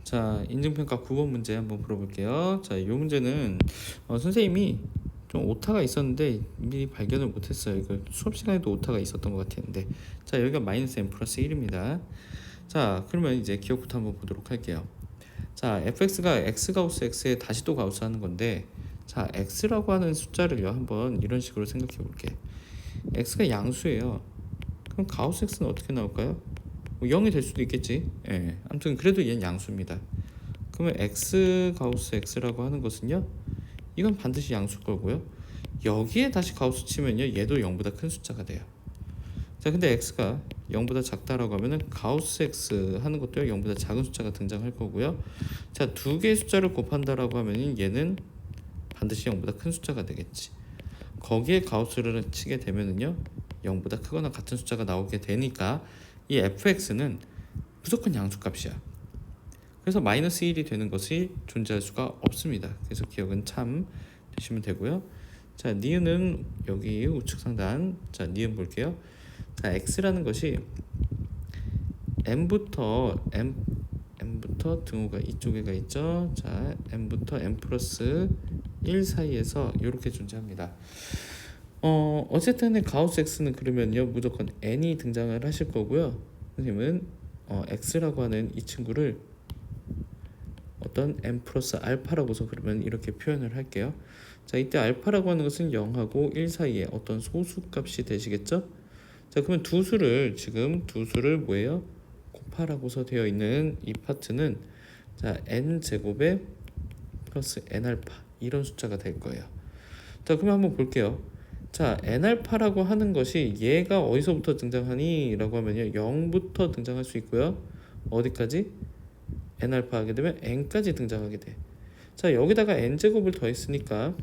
자, 인증평가 9번 문제 한번 풀어볼게요. 자, 이 문제는 선생님이 좀 오타가 있었는데 미리 발견을 못했어요. 이거 수업 시간에도 오타가 있었던 것 같았는데, 자, 여기가 마이너스 n 플러스 1입니다. 자, 그러면 이제 기억부터 한번 보도록 할게요. 자, fx가 x 가우스 x에 다시 또 가우스 하는 건데, 자, x라고 하는 숫자를요 한번 이런 식으로 생각해 볼게. x가 양수예요. 그럼 가우스 x는 어떻게 나올까요? 뭐 0이 될 수도 있겠지. 예. 아무튼 그래도 얘는 양수입니다. 그러면 x 가우스 x라고 하는 것은요, 이건 반드시 양수일 거고요. 여기에 다시 가우스 치면요, 얘도 0보다 큰 숫자가 돼요. 자, 근데 x가 0보다 작다라고 하면은 가우스 x 하는 것도 0보다 작은 숫자가 등장할 거고요. 자, 두 개의 숫자를 곱한다라고 하면은 얘는 반드시 0보다 큰 숫자가 되겠지. 거기에 가우스를 치게 되면은요, 0보다 크거나 같은 숫자가 나오게 되니까 이 fx는 무조건 양수값이야. 그래서 마이너스 1이 되는 것이 존재할 수가 없습니다. 그래서 기억은 참 되시면 되고요. 자, 니은은 여기 우측 상단, 자, 니은 볼게요. 자, x라는 것이 m부터 등호가 이쪽에가 있죠. 자, m부터 m 플러스 1 사이에서 이렇게 존재합니다. 어쨌든 가우스 x는 그러면요 무조건 n이 등장을 하실 거고요. 선생님은 x라고 하는 이 친구를 어떤 m 플러스 알파라고서 그러면 이렇게 표현을 할게요. 자, 이때 알파라고 하는 것은 0하고 1 사이에 어떤 소수값이 되시겠죠? 자, 그러면 두 수를 뭐예요? 곱하라고서 되어 있는 이 파트는, 자, n 제곱에 플러스 n 알파 이런 숫자가 될 거예요. 자, 그러면 한번 볼게요. 자, n 알파라고 하는 것이 얘가 어디서부터 등장하니? 라고 하면요 0부터 등장할 수 있고요. 어디까지? n 알파 하게 되면 n까지 등장하게 돼. 자, 여기다가 n 제곱을 더했으니까,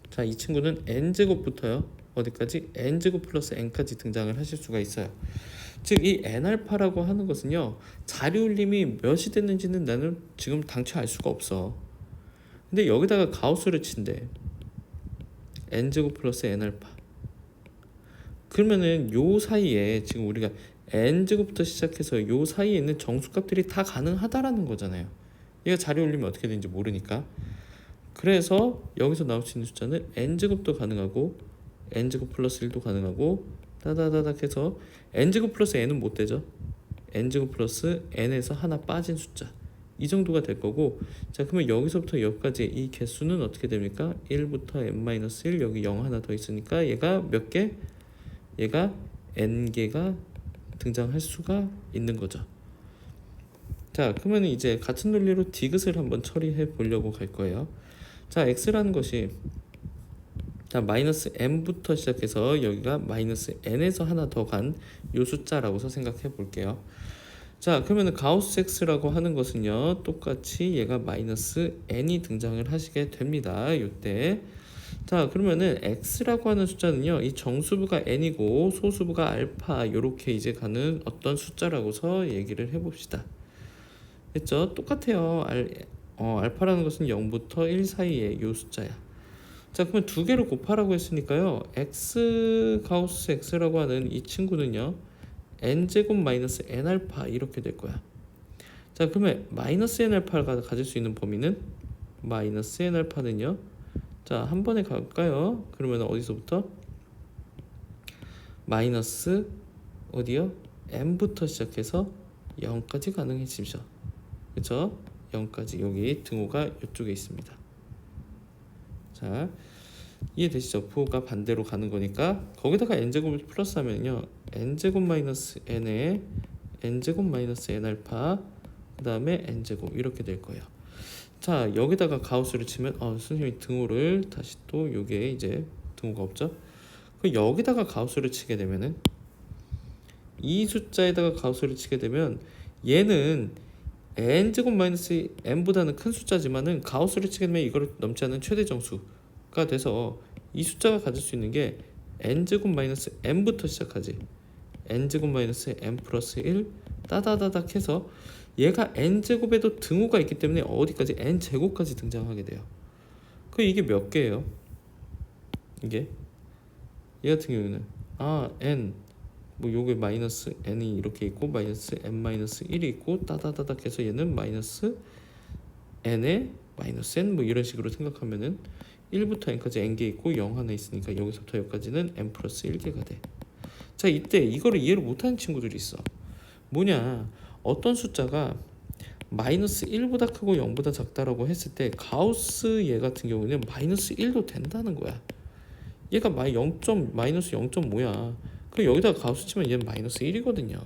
자, 이 친구는 n 제곱부터요 어디까지? n 제곱 플러스 n까지 등장을 하실 수가 있어요. 즉, 이 n 알파라고 하는 것은요 자리울림이 몇이 됐는지는 나는 지금 당최 알 수가 없어. 근데 여기다가 가우스를 친대. n 제곱 플러스 n 알파. 그러면은 요 사이에 지금 우리가 n 제곱부터 시작해서 요 사이에 있는 정수값들이 다 가능하다라는 거잖아요. 얘가 자리 올리면 어떻게 되는지 모르니까. 그래서 여기서 나올 수 있는 숫자는 n 제곱도 가능하고 n 제곱 플러스 1도 가능하고 다다다닥 해서 n 제곱 플러스 n은 못 되죠. n 제곱 플러스 n에서 하나 빠진 숫자, 이 정도가 될 거고. 자, 그러면 여기서부터 여기까지 이 개수는 어떻게 됩니까? 1부터 n-1, 여기 0 하나 더 있으니까 얘가 몇 개? 얘가 n개가 등장할 수가 있는 거죠. 자, 그러면 이제 같은 논리로 디귿을 한번 처리해 보려고 갈 거예요. 자, x라는 것이, 자, 마이너스 m부터 시작해서 여기가 마이너스 n에서 하나 더 간 요 숫자라고서 생각해 볼게요. 자, 그러면 가우스 x라고 하는 것은요 똑같이 얘가 마이너스 n이 등장을 하시게 됩니다. 요때. 자, 그러면은 x라고 하는 숫자는요 이 정수부가 n이고 소수부가 알파, 요렇게 이제 가는 어떤 숫자라고서 얘기를 해봅시다. 됐죠? 똑같아요. 알파라는 것은 0부터 1 사이에 요 숫자야. 자, 그러면 두 개를 곱하라고 했으니까요 x 가우스 x라고 하는 이 친구는요 n제곱 마이너스 n알파 이렇게 될 거야. 자, 그러면 마이너스 n알파가 가질 수 있는 범위는, 마이너스 n알파는요, 자, 한 번에 갈까요? 그러면 어디서부터? 마이너스 어디요? m부터 시작해서 0까지 가능해지죠. 그렇죠? 0까지. 여기 등호가 이쪽에 있습니다. 자, 이해되시죠? 부호가 반대로 가는 거니까 거기다가 n제곱을 플러스 하면요 n제곱 마이너스 n에 n제곱 마이너스 n알파, 그 다음에 n제곱 이렇게 될 거예요. 자, 여기다가 가우스를 치면 선생님이 등호를 다시 또 요게 이제 등호가 없죠? 그 여기다가 가우스를 치게 되면은, 이 숫자에다가 가우스를 치게 되면 얘는 n제곱 마이너스 n보다는 큰 숫자지만은 가우스를 치게 되면 이거를 넘지 않는 최대 정수가 돼서 이 숫자가 가질 수 있는 게 n제곱 마이너스 n부터 시작하지. n제곱 마이너스 n 플러스 1 따다다닥 해서 얘가 n제곱에도 등호가 있기 때문에 어디까지? n제곱까지 등장하게 돼요. 그 이게 몇 개예요? 이게 얘 같은 경우는 n 뭐 요게 마이너스 n이 이렇게 있고 마이너스 n 마이너스 1이 있고 따다다닥 해서 얘는 마이너스 n에 마이너스 n 뭐 이런 식으로 생각하면은 1부터 n까지 n개 있고 0 하나 있으니까 여기서부터 여기까지는 n 플러스 1개가 돼. 자, 이때 이거를 이해를 못하는 친구들이 있어. 뭐냐, 어떤 숫자가 마이너스 1보다 크고 0보다 작다라고 했을 때 가우스 얘 같은 경우는 마이너스 1도 된다는 거야. 얘가 마이너스 0.5야. 그럼 여기다가 가우스 치면 얘는 마이너스 1이거든요.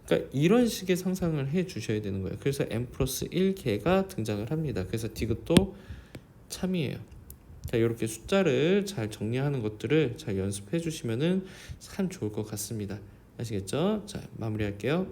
그러니까 이런 식의 상상을 해 주셔야 되는 거예요. 그래서 n 플러스 1개가 등장을 합니다. 그래서 디귿도 참이에요. 자, 이렇게 숫자를 잘 정리하는 것들을 잘 연습해 주시면은 참 좋을 것 같습니다. 아시겠죠? 자, 마무리할게요.